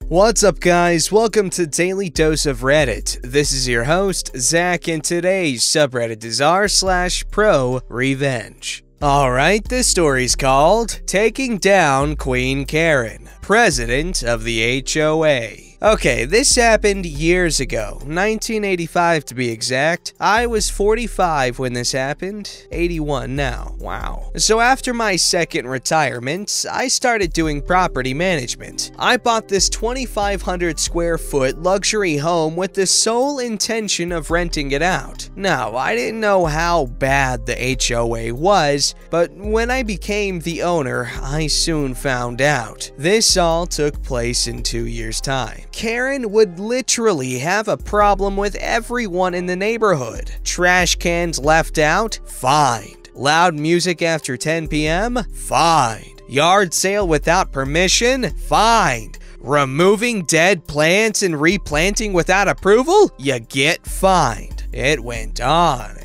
What's up, guys? Welcome to Daily Dose of Reddit. This is your host, Zach, and today's subreddit is r/ProRevenge. Alright, this story's called Taking Down Queen Karen, President of the HOA. Okay, this happened years ago, 1985 to be exact. I was 45 when this happened, 81 now. Wow. So after my second retirement, I started doing property management. I bought this 2,500 square foot luxury home with the sole intention of renting it out. Now, I didn't know how bad the HOA was, but when I became the owner, I soon found out. This all took place in 2 years' time. Karen would literally have a problem with everyone in the neighborhood. Trash cans left out? Fined. Loud music after 10 p.m.? Fined. Yard sale without permission? Fined. Removing dead plants and replanting without approval? You get fined. It went on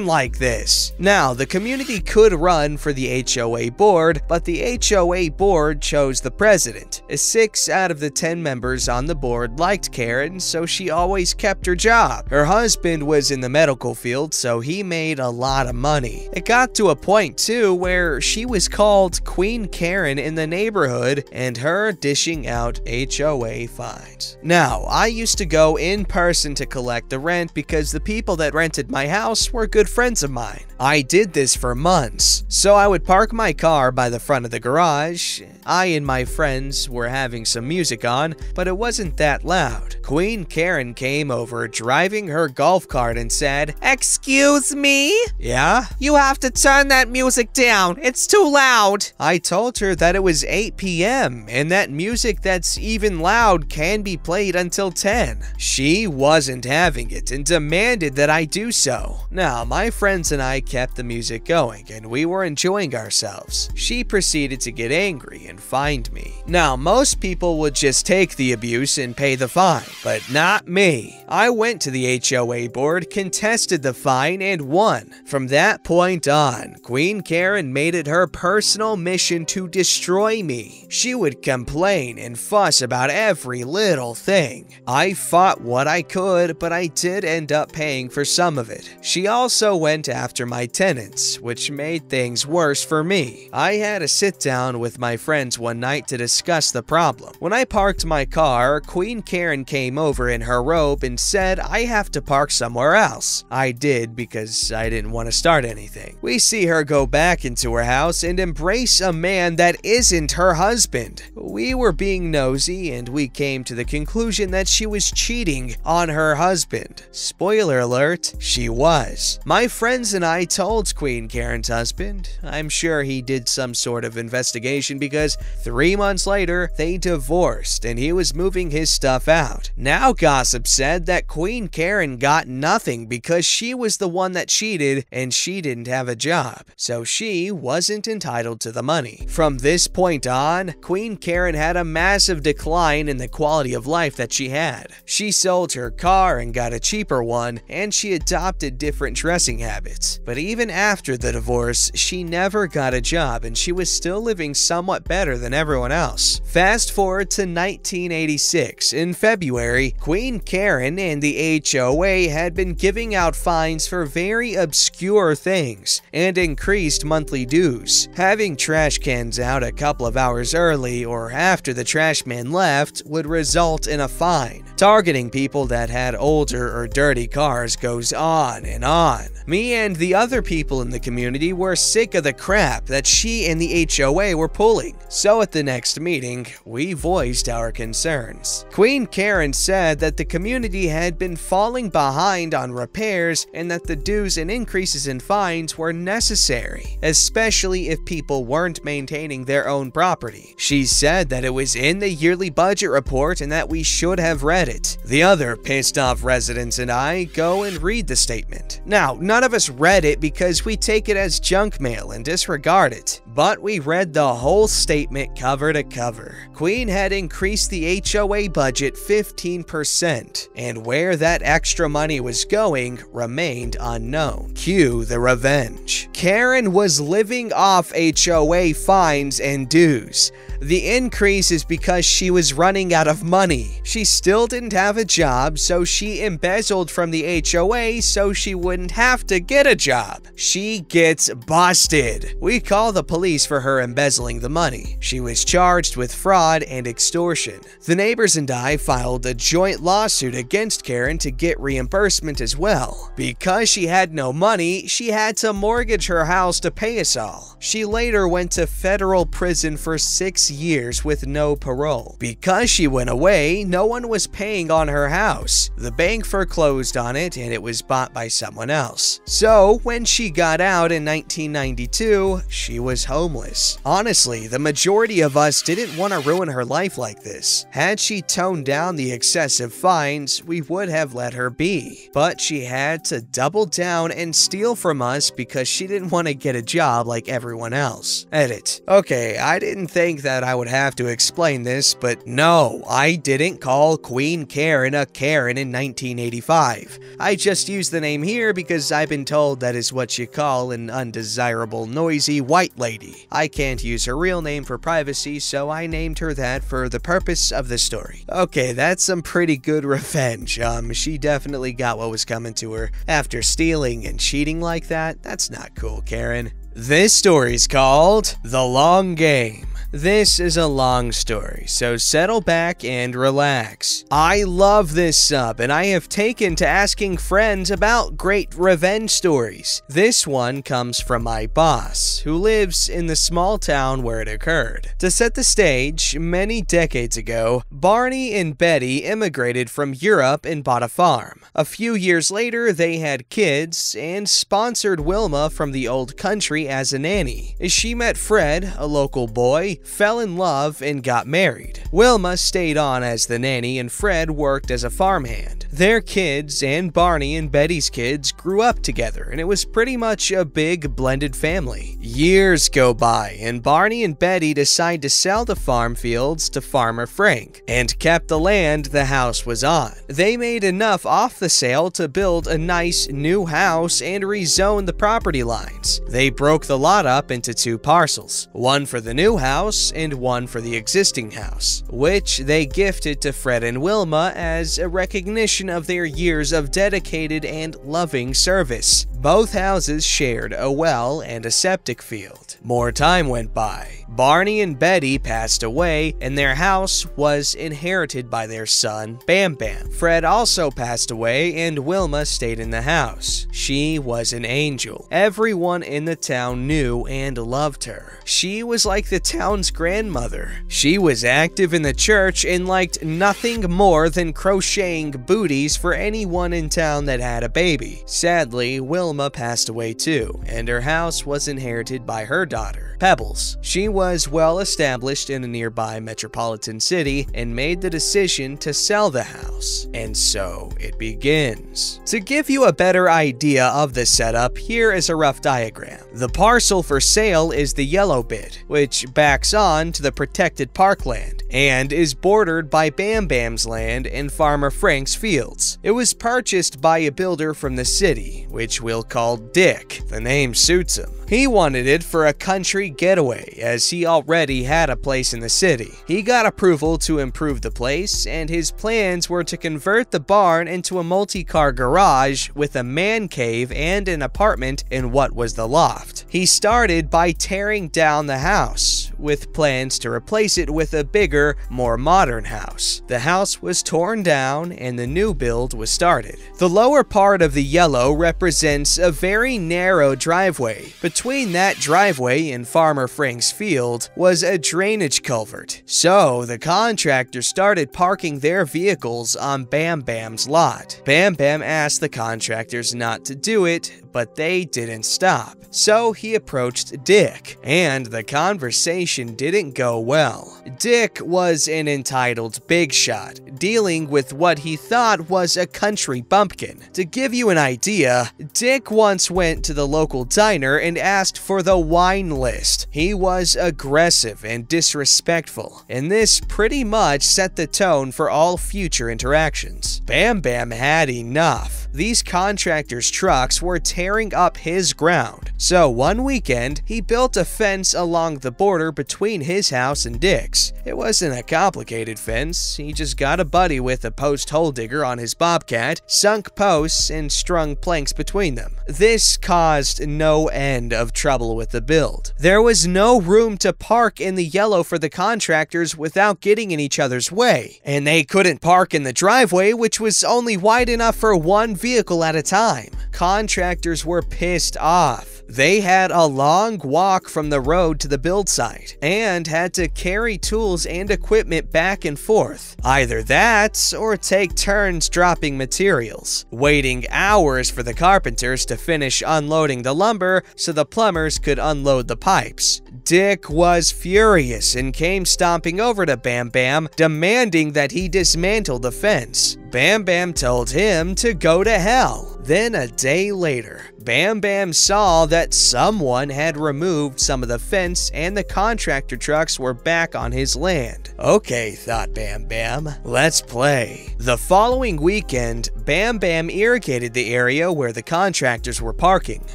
like this. Now, the community could run for the HOA board, but the HOA board chose the president. 6 out of the 10 members on the board liked Karen, so she always kept her job. Her husband was in the medical field, so he made a lot of money. It got to a point, too, where she was called Queen Karen in the neighborhood, and her dishing out HOA fines. Now, I used to go in person to collect the rent because the people that rented my house were good friends of mine. I did this for months, so I would park my car by the front of the garage. I and my friends were having some music on, but it wasn't that loud. Queen Karen came over driving her golf cart and said, "Excuse me? Yeah? You have to turn that music down. It's too loud." I told her that it was 8 p.m. and that music that's even loud can be played until 10. She wasn't having it and demanded that I do so. Now, my friends and I kept the music going, and we were enjoying ourselves. She proceeded to get angry and fined me. Now, most people would just take the abuse and pay the fine, but not me. I went to the HOA board, contested the fine, and won. From that point on, Queen Karen made it her personal mission to destroy me. She would complain and fuss about every little thing. I fought what I could, but I did end up paying for some of it. She also went after my tenants, which made things worse for me. I had a sit down with my friends one night to discuss the problem. When I parked my car, Queen Karen came over in her robe and said I have to park somewhere else. I did because I didn't want to start anything. We see her go back into her house and embrace a man that isn't her husband. We were being nosy and we came to the conclusion that she was cheating on her husband. Spoiler alert, she was. My friends and I told Queen Karen's husband. I'm sure he did some sort of investigation because 3 months later, they divorced and he was moving his stuff out. Now gossip said that Queen Karen got nothing because she was the one that cheated and she didn't have a job, so she wasn't entitled to the money. From this point on, Queen Karen had a massive decline in the quality of life that she had. She sold her car and got a cheaper one, and she adopted different dressing habits. But even after the divorce, she never got a job and she was still living somewhat better than everyone else. Fast forward to 1986. In February, Queen Karen and the HOA had been giving out fines for very obscure things and increased monthly dues. Having trash cans out a couple of hours early or after the trash man left would result in a fine. Targeting people that had older or dirty cars goes on and on. Me and the other people in the community were sick of the crap that she and the HOA were pulling. So at the next meeting, we voiced our concerns. Queen Karen said that the community had been falling behind on repairs and that the dues and increases in fines were necessary, especially if people weren't maintaining their own property. She said that it was in the yearly budget report and that we should have read it. The other pissed off residents and I go and read the statement. Now, none of us read it because we take it as junk mail and disregard it, but we read the whole statement cover to cover. Queen had increased the HOA budget 15%, and where that extra money was going remained unknown. Cue the revenge. Karen was living off HOA fines and dues. The increase is because she was running out of money. She still didn't have a job, so she embezzled from the HOA so she wouldn't have to get a job. She gets busted. We call the police for her embezzling the money. She was charged with fraud and extortion. The neighbors and I filed a joint lawsuit against Karen to get reimbursement as well. Because she had no money, she had to mortgage her house to pay us all. She later went to federal prison for 6 years with no parole. Because she went away, no one was paying on her house. The bank foreclosed on it and it was bought by someone else. So when she got out in 1992, she was homeless. Honestly, the majority of us didn't want to ruin her life like this. Had she toned down the excessive fines, we would have let her be. But she had to double down and steal from us because she didn't want to get a job like everyone else. Edit. Okay, I didn't think that I would have to explain this, but no, I didn't call Queen Karen a Karen in 1985. I just used the name here because I've been told that is what you call an undesirable, noisy white lady. I can't use her real name for privacy, so I named her that for the purpose of the story. Okay, that's some pretty good revenge. She definitely got what was coming to her. After stealing and cheating like that, that's not cool, Karen. This story's called The Long Game. This is a long story, so settle back and relax. I love this sub, and I have taken to asking friends about great revenge stories. This one comes from my boss, who lives in the small town where it occurred. To set the stage, many decades ago, Barney and Betty immigrated from Europe and bought a farm. A few years later, they had kids and sponsored Wilma from the old country as a nanny. She met Fred, a local boy, fell in love, and got married. Wilma stayed on as the nanny and Fred worked as a farmhand. Their kids and Barney and Betty's kids grew up together, and it was pretty much a big blended family. Years go by, and Barney and Betty decide to sell the farm fields to Farmer Frank, and kept the land the house was on. They made enough off the sale to build a nice new house and rezone the property lines. They broke the lot up into 2 parcels, one for the new house and one for the existing house, which they gifted to Fred and Wilma as a recognition of their years of dedicated and loving service. Both houses shared a well and a septic field. More time went by. Barney and Betty passed away, and their house was inherited by their son, Bam Bam. Fred also passed away, and Wilma stayed in the house. She was an angel. Everyone in the town knew and loved her. She was like the town's grandmother. She was active in the church and liked nothing more than crocheting booties for anyone in town that had a baby. Sadly, Wilma passed away too, and her house was inherited by her daughter, Pebbles. She was well established in a nearby metropolitan city and made the decision to sell the house. And so it begins. To give you a better idea of the setup, here is a rough diagram. The parcel for sale is the yellow bit, which backs on to the protected parkland and is bordered by Bam Bam's land and Farmer Frank's fields. It was purchased by a builder from the city, which we'll call Dick. The name suits him. He wanted it for a country getaway, as he already had a place in the city. He got approval to improve the place, and his plans were to convert the barn into a multi-car garage with a man cave and an apartment in what was the loft. He started by tearing down the house, with plans to replace it with a bigger, more modern house. The house was torn down and the new build was started. The lower part of the yellow represents a very narrow driveway. Between that driveway and Farmer Frank's field was a drainage culvert. So the contractor started parking their vehicles on Bam Bam's lot. Bam Bam asked the contractors not to do it, but they didn't stop. So he approached Dick, and the conversation didn't go well. Dick was an entitled big shot, dealing with what he thought was a country bumpkin. To give you an idea, Dick once went to the local diner and asked for the wine list. He was aggressive and disrespectful, and this pretty much set the tone for all future interactions. Bam Bam had enough. these contractors' trucks were tearing up his ground. So one weekend, he built a fence along the border between his house and Dick's. It wasn't a complicated fence, he just got a buddy with a post hole digger on his Bobcat, sunk posts, and strung planks between them. This caused no end of trouble with the build. There was no room to park in the yellow for the contractors without getting in each other's way, and they couldn't park in the driveway, which was only wide enough for one vehicle at a time. Contractors were pissed off. They had a long walk from the road to the build site and had to carry tools and equipment back and forth. Either that or take turns dropping materials, waiting hours for the carpenters to finish unloading the lumber so the plumbers could unload the pipes. Dick was furious and came stomping over to Bam Bam, demanding that he dismantle the fence. Bam Bam told him to go to hell. Then a day later, Bam Bam saw that someone had removed some of the fence and the contractor trucks were back on his land. Okay, thought Bam Bam, let's play. The following weekend, Bam Bam irrigated the area where the contractors were parking.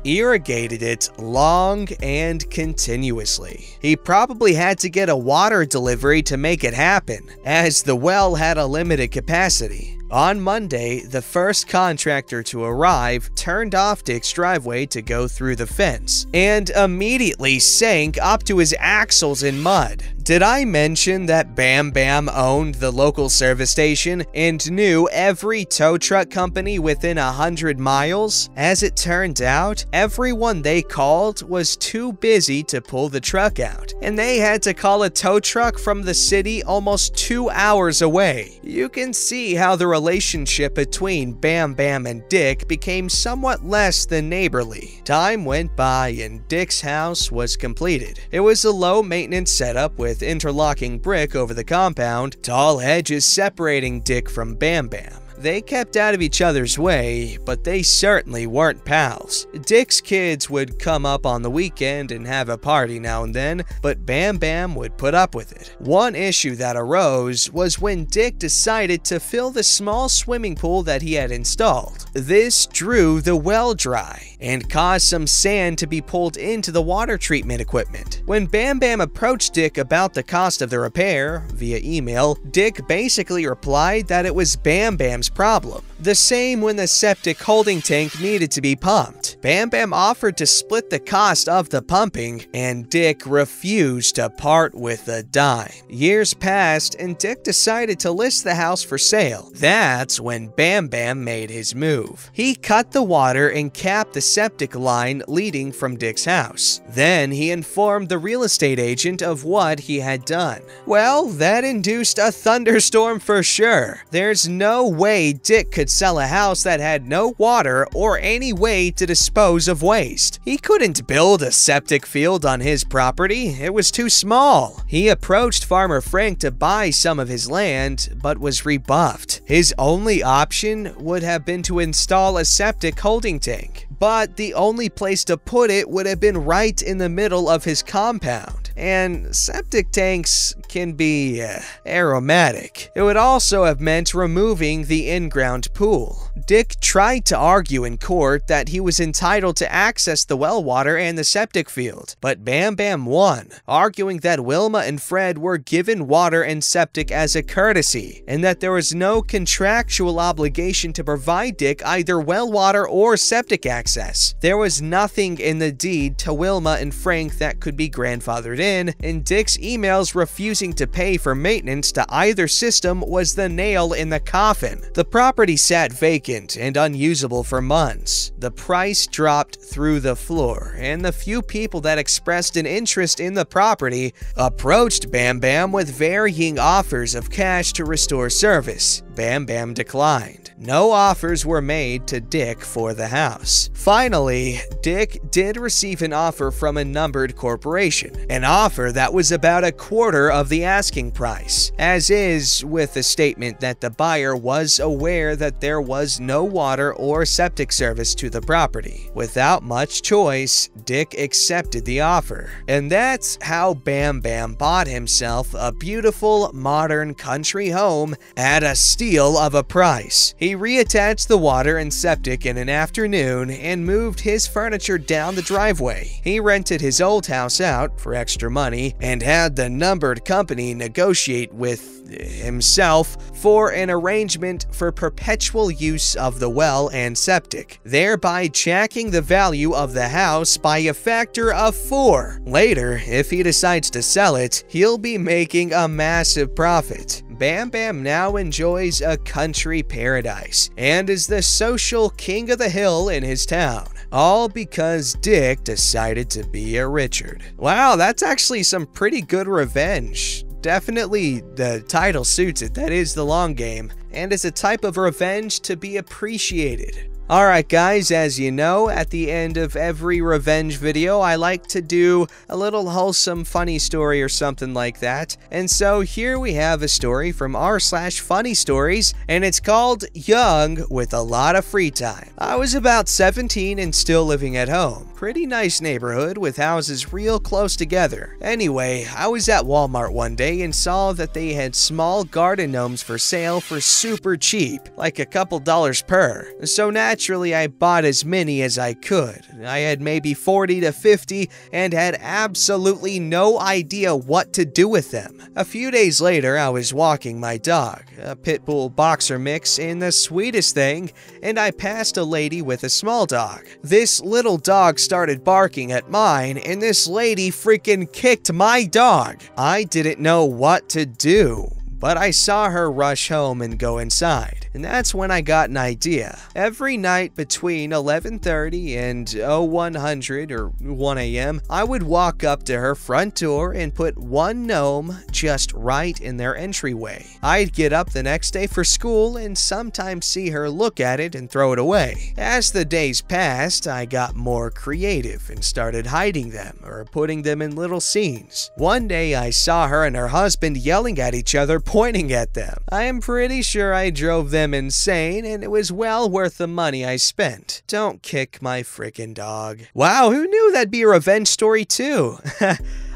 Irrigated it long and continuously. He probably had to get a water delivery to make it happen, as the well had a limited capacity. On Monday, the first contractor to arrive turned off Dick's driveway to go through the fence, and immediately sank up to his axles in mud. Did I mention that Bam Bam owned the local service station and knew every tow truck company within 100 miles? As it turned out, everyone they called was too busy to pull the truck out, and they had to call a tow truck from the city almost 2 hours away. You can see how the relationship between Bam Bam and Dick became somewhat less than neighborly. Time went by and Dick's house was completed. It was a low-maintenance setup with interlocking brick over the compound, tall hedges separating Dick from Bam Bam. They kept out of each other's way, but they certainly weren't pals. Dick's kids would come up on the weekend and have a party now and then, but Bam Bam would put up with it. One issue that arose was when Dick decided to fill the small swimming pool that he had installed. This drew the well dry and caused some sand to be pulled into the water treatment equipment. When Bam Bam approached Dick about the cost of the repair via email, Dick basically replied that it was Bam Bam's problem. The same when the septic holding tank needed to be pumped. Bam Bam offered to split the cost of the pumping, and Dick refused to part with a dime. Years passed, and Dick decided to list the house for sale. That's when Bam Bam made his move. He cut the water and capped the septic line leading from Dick's house. Then he informed the real estate agent of what he had done. Well, that induced a thunderstorm for sure. There's no way Dick could sell a house that had no water or any way to dispose of waste. He couldn't build a septic field on his property, it was too small. He approached Farmer Frank to buy some of his land, but was rebuffed. His only option would have been to install a septic holding tank, but the only place to put it would have been right in the middle of his compound. And septic tanks can be aromatic. It would also have meant removing the in-ground pool. Dick tried to argue in court that he was entitled to access the well water and the septic field, but Bam Bam won, arguing that Wilma and Fred were given water and septic as a courtesy, and that there was no contractual obligation to provide Dick either well water or septic access. There was nothing in the deed to Wilma and Frank that could be grandfathered in, and Dick's emails refusing to pay for maintenance to either system was the nail in the coffin. The property sat vacant and unusable for months. The price dropped through the floor, and the few people that expressed an interest in the property approached Bam Bam with varying offers of cash to restore service. Bam Bam declined. No offers were made to Dick for the house. Finally, Dick did receive an offer from a numbered corporation, an offer that was about a quarter of the asking price, as is with the statement that the buyer was aware that there was no water or septic service to the property. Without much choice, Dick accepted the offer, and that's how Bam Bam bought himself a beautiful modern country home at a steal of a price. He reattached the water and septic in an afternoon and moved his furniture down the driveway. He rented his old house out for extra money and had the numbered company negotiate with himself for an arrangement for perpetual use of the well and septic, thereby jacking the value of the house by a factor of 4. Later, if he decides to sell it, he'll be making a massive profit. Bam Bam now enjoys a country paradise and is the social king of the hill in his town, all because Dick decided to be a Richard. Wow, that's actually some pretty good revenge. Definitely the title suits it, that is the long game, and is a type of revenge to be appreciated. Alright guys, as you know, at the end of every revenge video, I like to do a little wholesome funny story or something like that. And so here we have a story from r/funny stories, and it's called Young with a Lot of Free Time. I was about 17 and still living at home. Pretty nice neighborhood with houses real close together. Anyway, I was at Walmart one day and saw that they had small garden gnomes for sale for super cheap, like a couple dollars per. So naturally, I bought as many as I could. I had maybe 40 to 50 and had absolutely no idea what to do with them. A few days later, I was walking my dog, a pit bull boxer mix in the sweetest thing, and I passed a lady with a small dog. This little dog started barking at mine, and this lady freaking kicked my dog. I didn't know what to do, but I saw her rush home and go inside, and that's when I got an idea. Every night between 11:30 and 0100 or 1 a.m., I would walk up to her front door and put one gnome just right in their entryway. I'd get up the next day for school and sometimes see her look at it and throw it away. As the days passed, I got more creative and started hiding them or putting them in little scenes. One day I saw her and her husband yelling at each other, pointing at them. I am pretty sure I drove them insane, and it was well worth the money I spent. Don't kick my frickin' dog. Wow, who knew that'd be a revenge story too?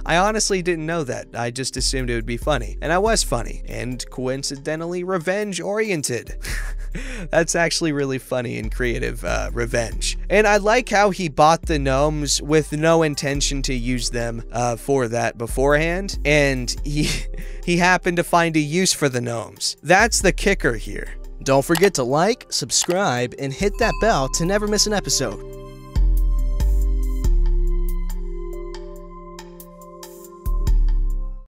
I honestly didn't know that. I just assumed it would be funny. And I was funny, and coincidentally revenge-oriented. That's actually really funny and creative revenge. And I like how he bought the gnomes with no intention to use them for that beforehand, and he happened to find a use for the gnomes. That's the kicker here. Don't forget to like, subscribe, and hit that bell to never miss an episode.